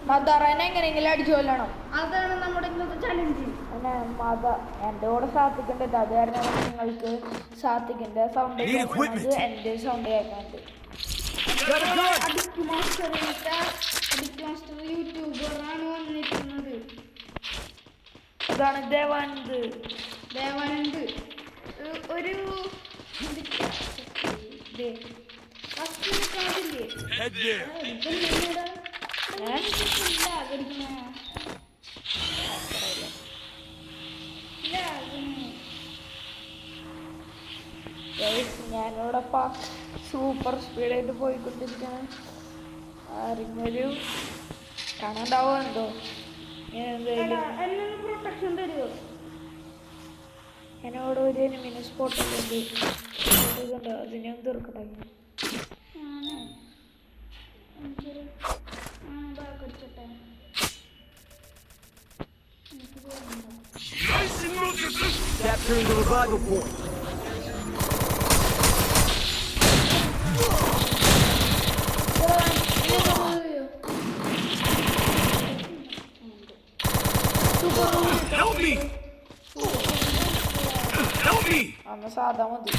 മദറനെ എങ്ങനെയെങ്കിലും അടിച്ചു കൊല്ലണം. അതാണ് നമ്മുടെ ഇന്നത്തെ ചലഞ്ച്. എൻ്റെ കൂടെ സാധിക്കേണ്ടത് അത് കാരണം നിങ്ങൾക്ക് സാധിക്കേണ്ട സൗണ്ട് എൻ്റെ സൗണ്ട് കേൾക്കാനുണ്ട്. യൂട്യൂബറാണ് വന്നിരിക്കുന്നത്. അതാണ് ദേവാനന്ദ്. ഒരു ഞാനിവിടെ സൂപ്പർ സ്പീഡായിട്ട് പോയിക്കൊണ്ടിരിക്കുകയാണ്. ആരെങ്കിലും കാണാണ്ടാവോ എന്തോ. പ്രൊട്ടക്ഷൻ തരുമോ? എന്നോട് ഒരു എനിമിനെ സ്പോട്ട് ഉണ്ട്, അതിനെ തീർക്കട്ടെ. Capturing the revival point. Help me! Help me! അന്ന് സാധാ മതി.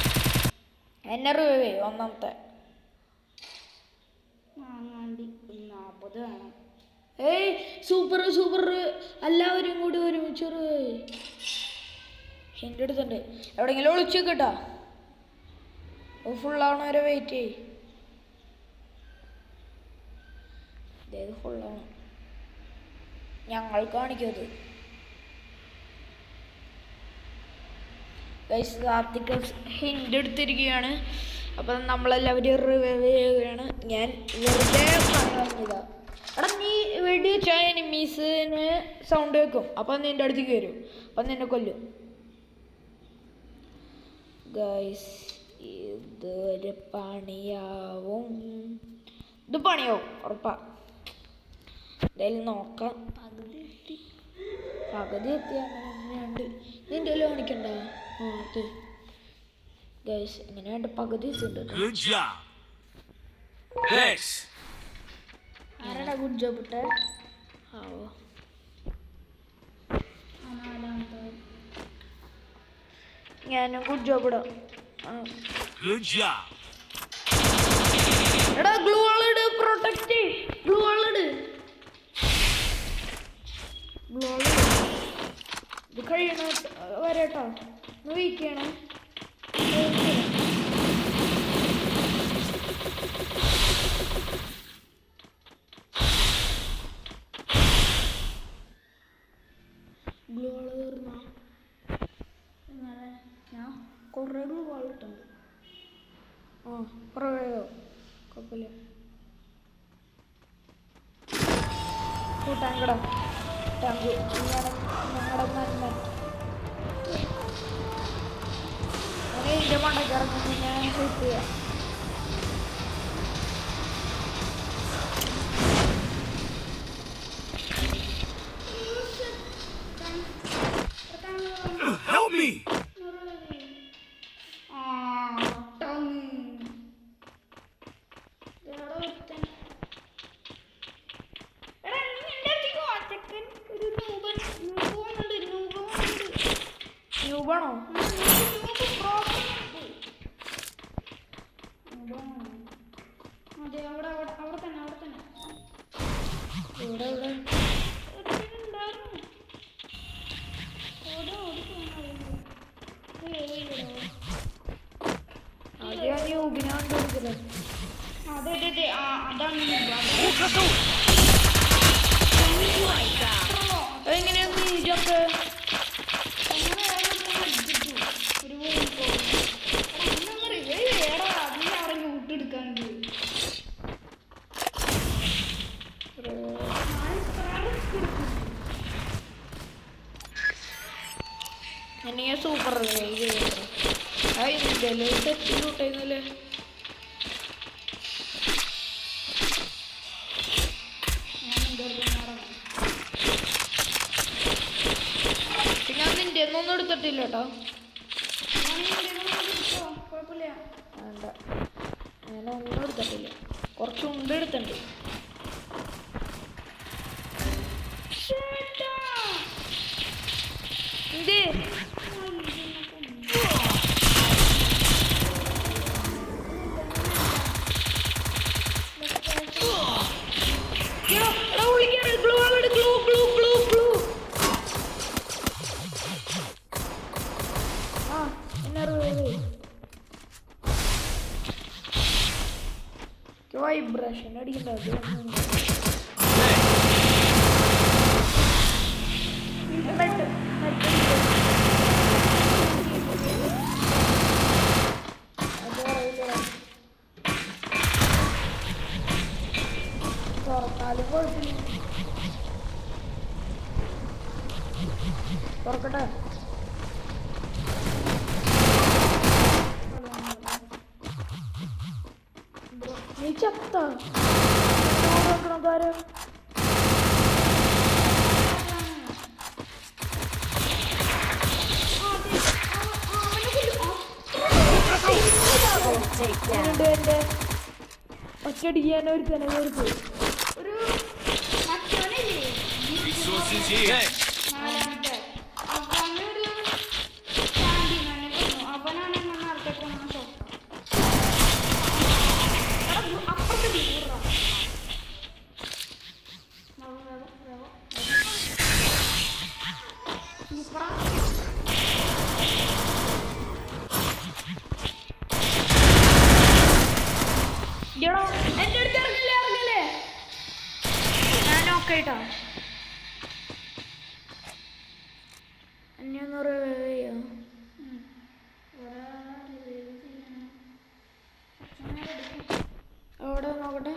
എന്നെ റിവൈവ് ഒന്നാമത്തെ. 40 വേണം. ഏയ് സൂപ്പർ എല്ലാവരും കൂടി ഒരുമിച്ച് എൻ്റെ അടുത്തുണ്ട്. എവിടെയെങ്കിലും ഒളിച്ചു കേട്ടാ ഫുള്ളാവണവരെ വെയിറ്റ് ചെയ്യ്. ഇതേത് ഫുള്ളാണ് ഞങ്ങൾ കാണിക്കുന്നത്. ഹിൻ്റ് എടുത്തിരിക്കുകയാണ്. അപ്പം നമ്മളെല്ലാവരും റിവൈവ് ചെയ്യുകയാണ്. ഞാൻ വെറുതെ പറഞ്ഞതാ. എടാ നീ വെടി വെച്ചാൽ എനിമീസിന് സൗണ്ട് വെക്കും. അപ്പം നിൻ്റെ അടുത്തേക്ക് വരും. അപ്പം നിന്നെ കൊല്ലും. ഗൈസ് ഇതൊരു പണിയാവും. ഇത് പണിയാവും ഉറപ്പാ. എന്തായാലും നോക്കാം. പകുതി എത്തി അങ്ങനെയുണ്ട്. നിൻ്റെ കയ്യിൽ കാണിക്കണ്ട. അത് ഗൈസ് എങ്ങനെയുണ്ട്? പകുതി എത്തിയിട്ടുണ്ട്. ആരാടാ ഗുഡ് ജോബ് ഇട്ടേ? ആവോ ഞാനും ഗുഡ് ജോബ് ഇടാം. എടാ ഗ്ലൂ വാളിട്, പ്രൊട്ടക്റ്റ് ഗ്ലൂ വാളിട്. ഇത് കഴിയണ വരട്ടോ. ഒന്ന് വെയിറ്റ് ചെയ്യണേ. ഗ്ലൂ വാള് തീർന്നോ? ഞാൻ കുറേ ഗ്ലൂ വാളിട്ടുണ്ട്. കുറേ കുഴപ്പമില്ല. ടാങ്കടാ ടാങ്ക് ഞങ്ങളുടെ നന്മ. അങ്ങനെ ഇതിൻ്റെ മണ്ടയ്ക്ക് ഇറങ്ങി ഞാൻ ഹെൽപ്പ് ചെയ്യാം. Help me! ന്യൂബാണോ? അതെ അവിടെ തന്നെ ഇവിടെ ആദ്യം ന്യൂബിനെ കണ്ടുപിടിക്കുന്നത്. അതെ അതാണ് എങ്ങനെയാണ് നീജൊക്കെ? എനിക്ക് സൂപ്പർ സെറ്റ് ലൂട്ടായിരുന്നല്ലേ. കേട്ടോ. കുഴപ്പമില്ല. വേണ്ട, ഞാനൊന്നും എടുത്തിട്ടില്ല. കുറച്ച് ഉണ്ട് എടുത്തിട്ടുണ്ട്. എന്തേ വൈബ്രേഷൻ അടിക്കണ്ടത്. തുറന്നാലും കുഴപ്പമില്ല. തുറക്കട്ടെ. നീ ചത്ത താരം. എന്റെ ഒറ്റടിക്കാൻ ഒരു തലവേർപ്പ്. ഒരു മറ്റവനില്ലേ Resources here. നാലാമത്തെ അവനൊരു ശാന്തിമാനെ കൊന്നു. അവനാണ് എന്നെ നേരത്തെ കൊന്ന അപ്പുറത്തെ സൂപ്പറാ. എന്റെ അടുത്ത് ഇറങ്ങില്ലേ. ഞാൻ ഓക്കെ കേട്ടോ. എന്നെ ഒന്ന് റിവൈവ് ചെയ്യോ? അവിടെ നോക്കട്ടെ.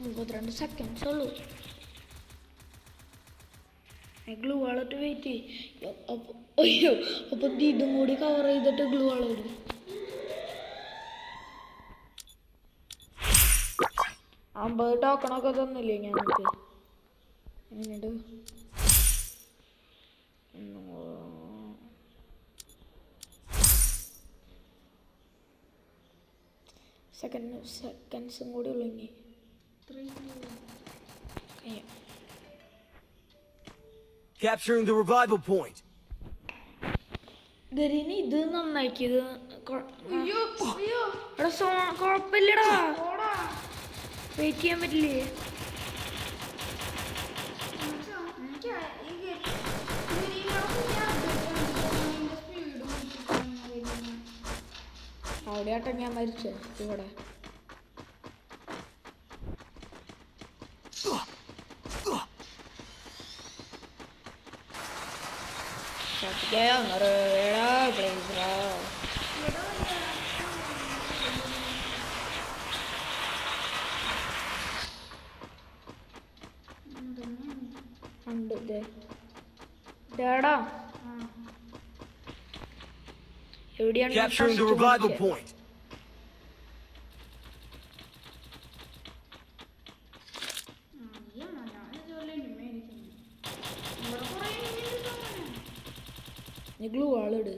32 സെക്കൻഡ്സ് ഉള്ളൂ. ഗ്ലൂ വാളിട്ട് വെയിറ്റ് ചെയ്യും. അയ്യോ, അപ്പൊ ഇതും കൂടി കവർ ചെയ്തിട്ട് ഗ്ലൂ വാൾ ഇടും. അമ്പത് ടോക്കണൊക്കെ തന്നില്ലേ ഞങ്ങൾക്ക്? എങ്ങനെയുണ്ട്? സെക്കൻഡ്സും കൂടി ഉള്ളെങ്കിൽ Capturing the revival point. ഗരീനി ഇത് നന്നാക്കിയത്. അയ്യോ അയ്യോ എടാ കുഴപ്പമില്ലടാ. ഓടാ. വെയിറ്റ് ചെയ്യാൻ പറ്റില്ലേ? അവിടെയാട്ടോ ഞാൻ മരിച്ചത്. ഇവിടെ ഉണ്ട് ഡേടാ. എവിടെയാണ്? Capturing the revival point. നീ ഗ്ലൂ ആളിട്.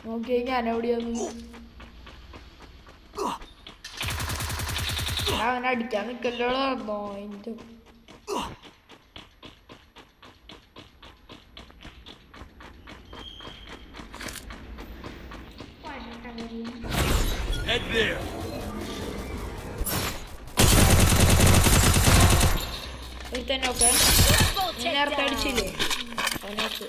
നോക്കിയ ഞാൻ എവിടെയാന്ന് അവനടിക്കാൻ നിക്കല്ലോ. നോയിന്റെ Head there. ഒരുത്തനൊക്കെ നേരത്തെ അടിച്ചില്ലേ അവനൊക്കെ.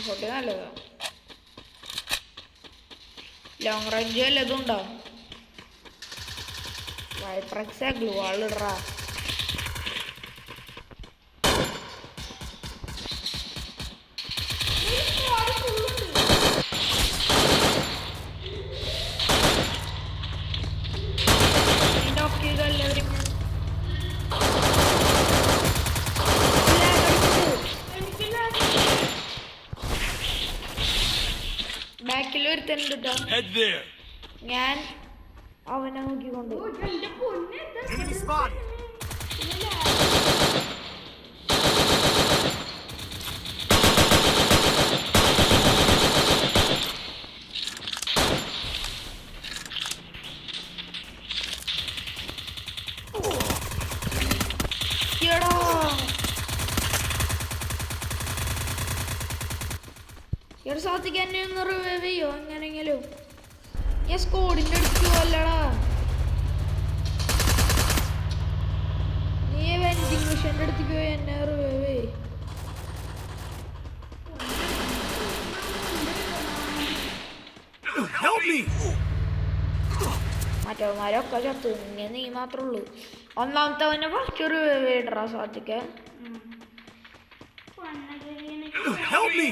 ഫോട്ടോ നല്ലതാ. ലോങ് റേഞ്ച് വല്ലതും ഉണ്ടോ? വൈപ്രക്സ് ഗ്ലൂ വാളിടറാ. ഒരുത്തനുണ്ട് ട്ടോ. Head there. ഞാൻ അവനെ നോക്കിക്കൊണ്ട് ഓ, എന്റെ പൊന്നെ, ഇത് Enemy spotted. ഇല്ല. എടാ എടാ സാധിക്ക് എന്നെ ഒന്ന് റിവൈവ് ചെയ്യോ എങ്ങനെയെങ്കിലും. ഞാൻ സ്കോഡിന്റെ അടുത്ത് പോവല്ലടാ. നീ വെൻഡിങ് മെഷീൻ്റെ അടുത്തേക്ക് പോയി എന്നെ റിവൈവ് ചെയ്. Help me. മറ്റവന്മാരൊക്കെ ചത്തു. ഇങ്ങനെ നീ മാത്രമേ ഉള്ളൂ. ഒന്നാമത്തവനെ ഫസ്റ്റ് റിവൈവ് ചെയ്യണ്ടാ സാധിക്ക. Help me.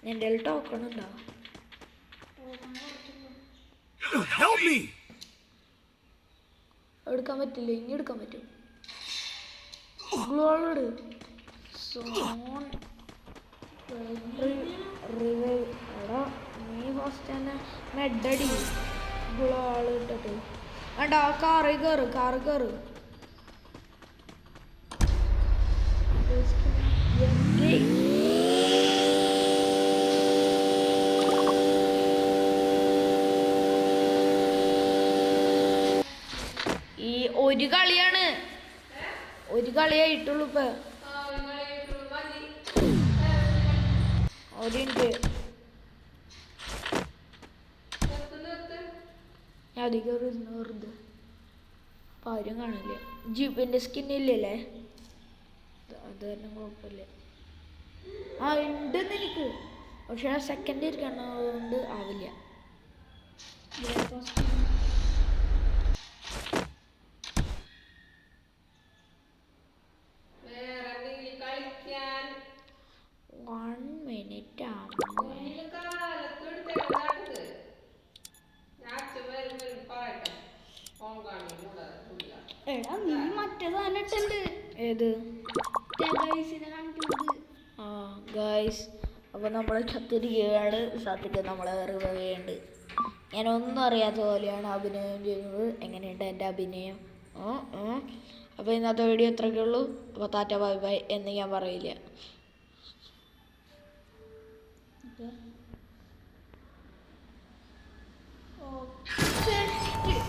നിന്റെ ടോക്കൺ ഉണ്ടോ? Help me. എടുക്കാൻ പറ്റില്ല. ഇനി എടുക്കാൻ പറ്റും. ഗ്ലോളോട് സോൺ റിവൈവ്. എടാ നീ ഫസ്റ്റ് തന്നെ മെഡടി ഗ്ലോള് ഇട്ടിട്ട് വേണ്ട. കാറ് കയറ്, കാറ് കയറ്. ഈ ഒരു കളിയാണ്, ഒരു കളിയായിട്ടുള്ളൂ ഇപ്പൊ. ഒരു മിനിറ്റ് ഞാൻ അധികം വെറുതെ അപ്പം ആരും കാണില്ല. ജീപ്പിൻ്റെ സ്കിന്നില്ലല്ലേ, അത് തന്നെ കുഴപ്പമില്ല. ആ ഉണ്ടെന്ന് എനിക്ക്, പക്ഷെ ആ സെക്കൻഡ് ഇരിക്കണതുകൊണ്ട് ആവില്ല. വൺ മിനിറ്റ് ആകുമ്പോൾ എടാ നീ മറ്റേ സാധനം ഇട്ടുണ്ട്. ഏത്? ഗൈസിനെ കാണിക്കുന്നത്. ആ ഗായ്സ്, അപ്പോൾ നമ്മൾ ചത്തിരിക്കുകയാണ്. സത്യത്തിൽ നമ്മളെ റിവൈവ് ചെയ്യുന്നുണ്ട്. ഞാനൊന്നും അറിയാത്ത പോലെയാണ് അഭിനയം ചെയ്യുന്നത്. എങ്ങനെയുണ്ട് എൻ്റെ അഭിനയം? അപ്പോൾ ഇന്നത്തെ വീഡിയോ ഇത്രയൊക്കെ ഉള്ളൂ. അപ്പോൾ ടാറ്റ ബൈ ബൈ എന്ന് ഞാൻ പറയില്ല.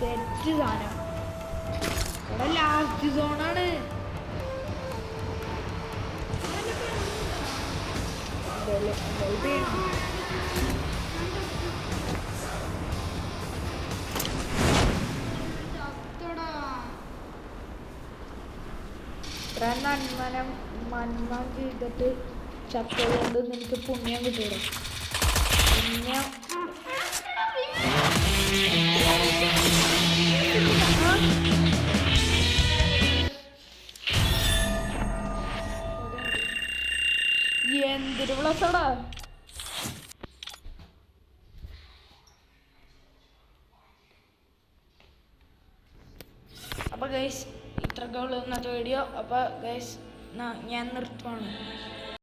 സെറ്റ് സാധനം ഇവിടെ ലാസ്റ്റ് സോണാണ്. ഇത്ര നന്മ ചെയ്തിട്ട് ചത്തതുകൊണ്ട് നിനക്ക് പുണ്യം കിട്ടൂടെ? പുണ്യം എന്തൊരു പ്ലസടാ. അപ്പോൾ ഗൈസ് ഇത്രയൊക്കെ ഉള്ളൂ ഇന്നത്തെ വീഡിയോ. അപ്പോൾ ഗൈസ് ഞാൻ നിർത്തുവാണ്.